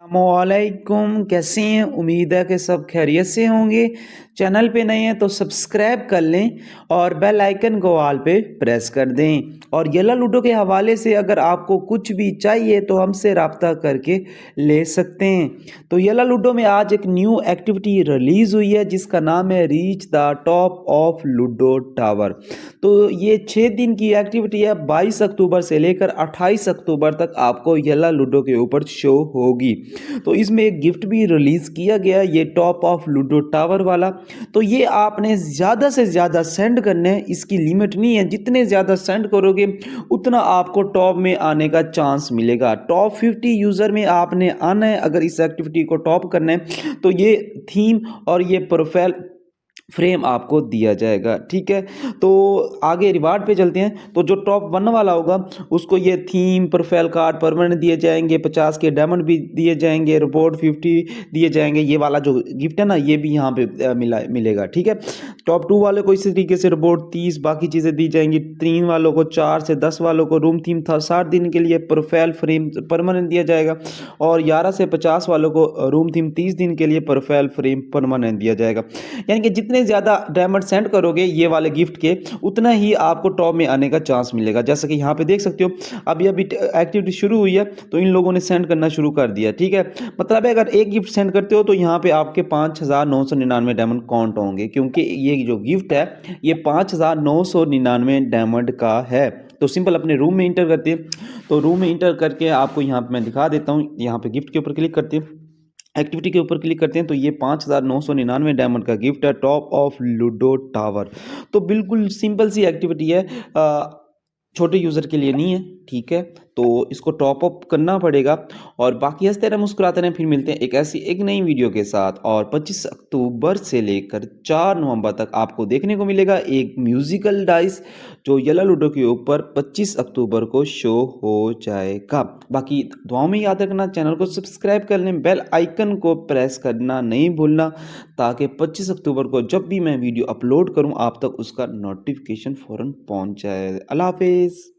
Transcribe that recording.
अस्सलामुअलैकुम, कैसे हैं? उम्मीद है कि सब खैरियत से होंगे। चैनल पे नए हैं तो सब्सक्राइब कर लें और बेल आइकन को ऑल पे प्रेस कर दें। और येला लूडो के हवाले से अगर आपको कुछ भी चाहिए तो हमसे रब्ता करके ले सकते हैं। तो येला लूडो में आज एक न्यू एक्टिविटी रिलीज़ हुई है जिसका नाम है reach the top of ludo tower. तो ये 6 दिन की एक्टिविटी है, 22 अक्टूबर से लेकर 28 अक्टूबर तक आपको येला लूडो के ऊपर शो होगी। तो इसमें एक गिफ्ट भी रिलीज़ किया गया है, ये टॉप ऑफ लूडो टावर वाला। तो ये आपने ज़्यादा से ज़्यादा सेंड करने हैं, इसकी लिमिट नहीं है, जितने ज़्यादा सेंड करोगे उतना आपको टॉप में आने का चांस मिलेगा। टॉप 50 यूज़र में आपने आना है अगर इस एक्टिविटी को टॉप करना है। तो ये थीम और ये प्रोफाइल फ्रेम आपको दिया जाएगा, ठीक है। तो आगे रिवार्ड पे चलते हैं। तो जो टॉप 1 वाला होगा उसको ये थीम, प्रोफाइल कार्ड परमानेंट दिए जाएंगे, 50 के डायमंड भी दिए जाएंगे, रिपोर्ट 50 दिए जाएंगे। ये वाला जो गिफ्ट है ना ये भी यहाँ पे मिलेगा, ठीक है। टॉप 2 वाले को इसी तरीके से रिपोर्ट 30, बाकी चीज़ें दी जाएंगी। 3 वालों को, 4 से 10 वालों को रूम थीम था 60 दिन के लिए प्रोफाइल फ्रेम परमानेंट दिया जाएगा। और 11 से 50 वालों को रूम थीम 30 दिन के लिए प्रोफाइल फ्रेम परमानेंट दिया जाएगा। यानी कि जितने ज़्यादा डायमंड सेंड करोगे ये वाले गिफ्ट के उतना ही आपको टॉप में आने का चांस मिलेगा। जैसा कि यहाँ पे देख सकते हो अभी अभी एक्टिविटी शुरू हुई है तो इन लोगों ने सेंड करना शुरू कर दिया, ठीक है। मतलब है अगर एक गिफ्ट सेंड करते हो तो यहाँ पे आपके 5,999 डायमंड काउंट होंगे, क्योंकि ये जो गिफ्ट है ये 5,999 डायमंड का है। तो सिंपल अपने रूम में इंटर करते हैं। तो रूम में इंटर करके आपको यहाँ पे मैं दिखा देता हूँ। यहाँ पे गिफ्ट के ऊपर क्लिक करते हैं, एक्टिविटी के ऊपर क्लिक करते हैं तो ये 5,999 डायमंड का गिफ्ट है, टॉप ऑफ लूडो टावर। तो बिल्कुल सिंपल सी एक्टिविटी है, छोटे यूज़र के लिए नहीं है, ठीक है। तो इसको टॉप अप करना पड़ेगा। और बाकी हंसते रहे मुस्कुराते रहे, फिर मिलते हैं एक ऐसी एक नई वीडियो के साथ। और 25 अक्टूबर से लेकर 4 नवंबर तक आपको देखने को मिलेगा एक म्यूजिकल डाइस जो येला लूडो के ऊपर 25 अक्टूबर को शो हो जाएगा। बाकी दुआओं में याद रखना, चैनल को सब्सक्राइब कर लें, बेल आइकन को प्रेस करना नहीं भूलना, ताकि 25 अक्टूबर को जब भी मैं वीडियो अपलोड करूं आप तक उसका नोटिफिकेशन फ़ौरन पहुंच जाए। अल्लाह हाफिज़।